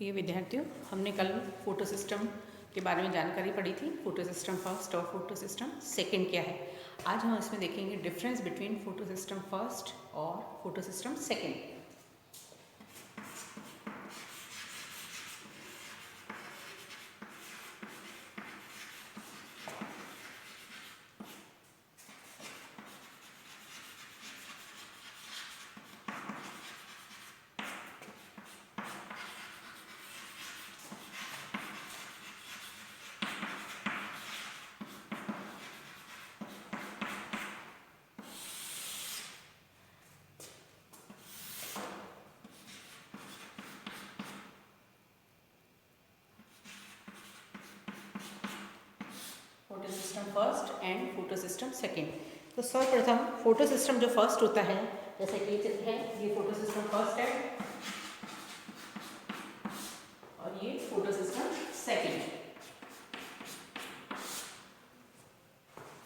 प्रिय विद्यार्थियों, हमने कल फोटो सिस्टम के बारे में जानकारी पढ़ी थी। फोटो सिस्टम फर्स्ट और फोटो सिस्टम सेकंड क्या है। आज हम इसमें देखेंगे difference between photo system first और photo system second. Photo system first and photo system second. तो सर्वप्रथम फोटो सिस्टम जो फर्स्ट होता है, जैसे कि चित्र है, ये फोटो सिस्टम फर्स्ट है और ये photo system second.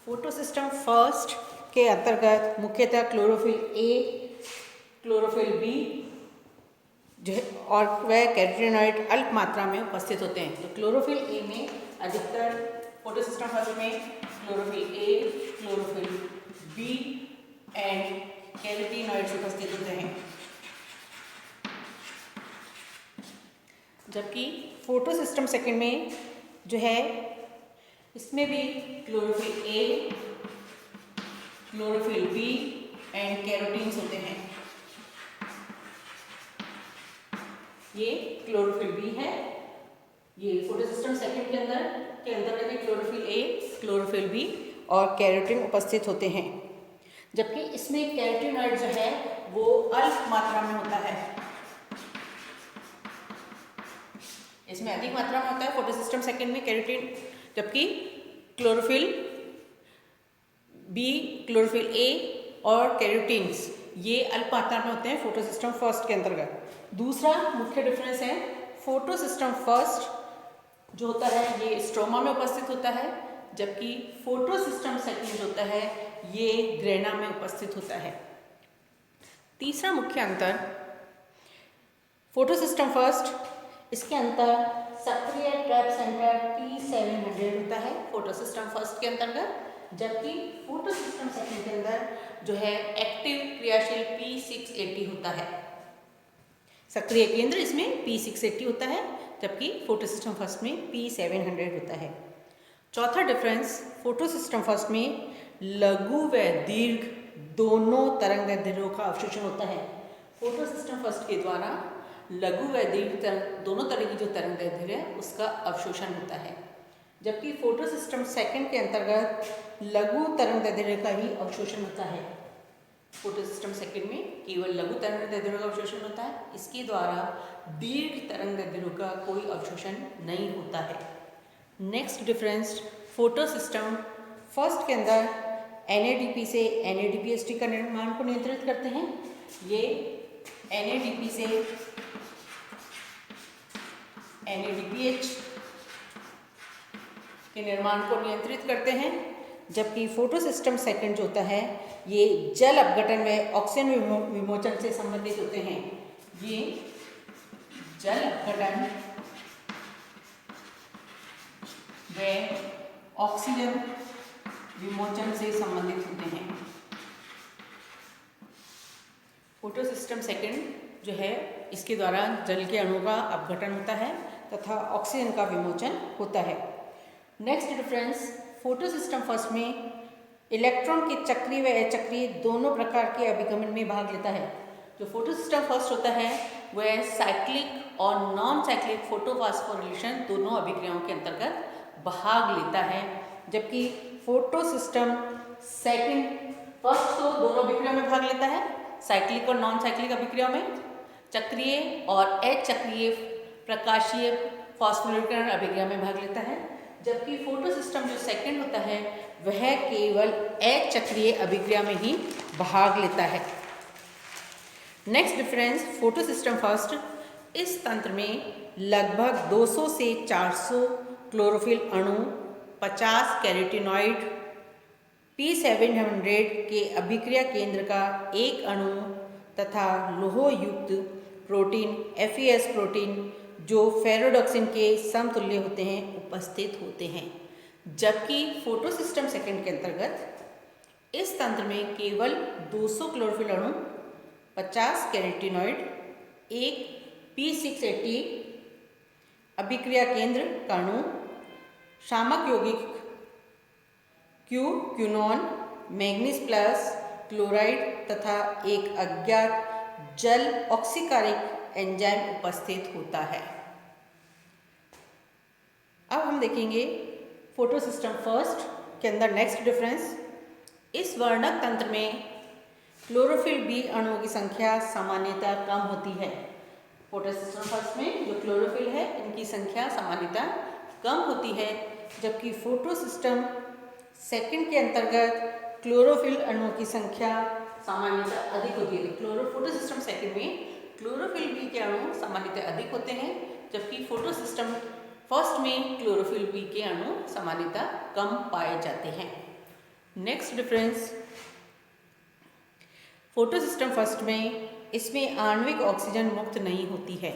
Photo system first के अंतर्गत मुख्यतः क्लोरोफिल ए, क्लोरोफिल बी जो है और वह कैरोटीनॉइड अल्प मात्रा में उपस्थित होते हैं। तो क्लोरोफिल ए में अधिकतर फोटो सिस्टम फर्स्ट में chlorophyll A, chlorophyll B and carotenoids उपस्थित होते हैं, जबकि फोटो सिस्टम सेकंड में जो है इसमें भी chlorophyll A, chlorophyll B and carotenes होते हैं। ये क्लोरोफिल बी है, ये फोटो सिस्टम सेकंड के अंतर्गत में क्लोरोफिल ए, क्लोरोफिल बी और कैरोटीन उपस्थित होते हैं, जबकि इसमें कैरोटीनॉइड जो है वो अल्प मात्रा में होता है। इसमें अधिक मात्रा में होता है फोटो सिस्टम सेकंड में कैरोटीन, जबकि क्लोरोफिल बी, क्लोरोफिल ए और कैरोटीन्स ये अल्प मात्रा में होते हैं फोटो सिस्टम फर्स्ट के अंतर्गत। दूसरा मुख्य डिफरेंस है, फोटो सिस्टम फर्स्ट जो होता है ये स्ट्रोमा में उपस्थित होता है, जबकि फोटो सिस्टम सेकंड जो होता है ये ग्रेना में उपस्थित होता है। तीसरा मुख्य अंतर, फोटो सिस्टम फर्स्ट इसके अंतर सक्रिय ट्रैप सेंटर P700 होता है फोटो सिस्टम फर्स्ट के अंतर्गत, जबकि फोटो सिस्टम सेकंड के अंदर जो है एक्टिव क्रियाशील P680 होता है। सक्रिय केंद्र इसमें P680 होता है, जबकि फोटो सिस्टम फर्स्ट में P700 होता है। चौथा डिफरेंस, फोटो सिस्टम फर्स्ट में लघु व दीर्घ दोनों तरंगदैर्ध्यों का अवशोषण होता है। फोटो सिस्टम फर्स्ट के द्वारा लघु व दीर्घ दोनों तरह की जो तरंगदैर्ध्य है उसका अवशोषण होता है, जबकि फोटो सिस्टम सेकंड के अंतर्गत लघु तरंगदैर्ध्य का ही अवशोषण होता है। फोटो सिस्टम सेकंड में केवल लघु तरंगदैर्ध्यों का अवशोषण होता है, इसके द्वारा दीर्घ तरंगदैर्ध्यों का कोई अवशोषण नहीं होता है। Next difference, photo system first के अंदर NADP से NADPHT का निर्माण को नियंत्रित करते हैं। ये NADP से NADPH के निर्माण को नियंत्रित करते हैं, जबकि फोटो सिस्टम सेकंड जो होता है ये जल अपघटन व ऑक्सीजन विमोचन से संबंधित होते हैं। ये जल अपघटन व ऑक्सीजन विमोचन से संबंधित होते हैं। फोटो सिस्टम सेकंड जो है इसके द्वारा जल के अणुओं का अपघटन होता है तथा ऑक्सीजन का विमोचन होता है। Next difference, photo system first में इलेक्ट्रॉन के चक्रीय व अचक्रीय दोनों प्रकार के अभिगमन में भाग लेता है। जो फोटो सिस्टम फर्स्ट होता है वह साइक्लिक और नॉन साइक्लिक फोटोफॉस्फोरिलेशन दोनों अभिक्रियाओं के अंतर्गत भाग लेता है, जबकि फोटो सिस्टम सेकंड फर्स्ट तो दोनों अभिक्रियाओं में भाग लेता है, साइक्लिक और नॉन साइक्लिक अभिक्रियाओं में, चक्रीय और अचक्रीय प्रकाशीय फॉस्फोरिलीकरण अभिक्रिया में भाग लेता है, जबकि फोटो सिस्टम जो सेकंड होता है वह केवल अचक्रीय अभिक्रिया में ही भाग लेता है। Next difference, photo system first इस तंत्र में लगभग 200 से 400 क्लोरोफिल अणु, 50 कैरोटीनॉइड, P700 के अभिक्रिया केंद्र का एक अणु तथा लोह युक्त प्रोटीन FES प्रोटीन जो फेरोडॉक्सिन के समतुल्य होते हैं उपस्थित होते हैं, जबकि फोटो सिस्टम सेकंड के अंतर्गत इस तंत्र में केवल 200 क्लोरोफिल अणु, 50 कैरोटीनॉइड, एक P680 अभिक्रिया केंद्र का अणु, शामक यौगिक क्यूनॉन, मैग्नीज प्लस क्लोराइड तथा एक अज्ञात जल ऑक्सीकारिक एंजाइम उपस्थित होता है। अब हम देखेंगे फोटो सिस्टम फर्स्ट के अंदर नेक्स्ट डिफरेंस। इस वर्णक तंत्र में क्लोरोफिल बी अणुओं की संख्या सामान्यतः कम होती है। फोटो सिस्टम फर्स्ट में जो क्लोरोफिल है इनकी संख्या सामान्यतः कम होती है, जबकि फोटो सिस्टम सेकंड के अंतर्गत क्लोरोफिल अणुओं की संख्या सामान्यतः अधिक होती है। फोटो सिस्टम सेकंड में क्लोरोफिल बी के अणु सामान्यतः अधिक होते हैं, जबकि फोटो सिस्टम फर्स्ट में क्लोरोफिल बी के अणु सामान्यतः कम पाए जाते हैं। Next difference, photo system first में इसमें आणविक ऑक्सीजन मुक्त नहीं होती है,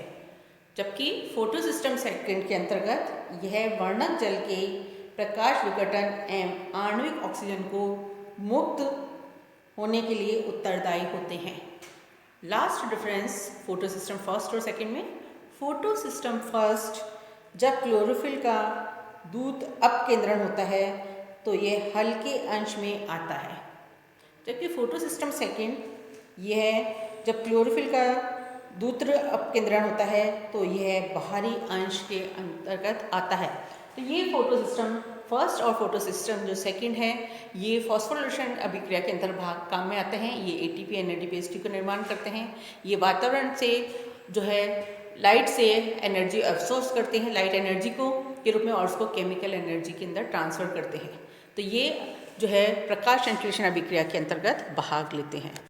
जबकि फोटो सिस्टम सेकंड के अंतर्गत यह वर्णक जल के प्रकाश विघटन एवं आणविक ऑक्सीजन को मुक्त होने के लिए उत्तरदायी होते हैं। Last difference photo system first और सेकंड में, फोटो सिस्टम फर्स्ट जब क्लोरोफिल का दूत अपकेंद्रण होता है तो यह हल्के अंश में आता है, जबकि फोटो सिस्टम सेकंड यह जब क्लोरोफिल का दूत्र अपकेंद्रण होता है तो यह बाहरी अंश के अंतर्गत आता है। तो ये फोटो सिस्टम फर्स्ट और फोटो सिस्टम जो सेकंड है ये फॉस्फोरिलेशन अभिक्रिया के अंतर्भाग काम में आते हैं। ये एटीपी एनएडीपी का निर्माण करते हैं। ये वातावरण से जो है लाइट से एनर्जी अब्सॉर्ब करते हैं, लाइट एनर्जी को के रूप में, और उसको केमिकल एनर्जी के अंदर ट्रांसफ़र करते हैं। तो ये जो है प्रकाश संश्लेषण अभिक्रिया के अंतर्गत भाग लेते हैं।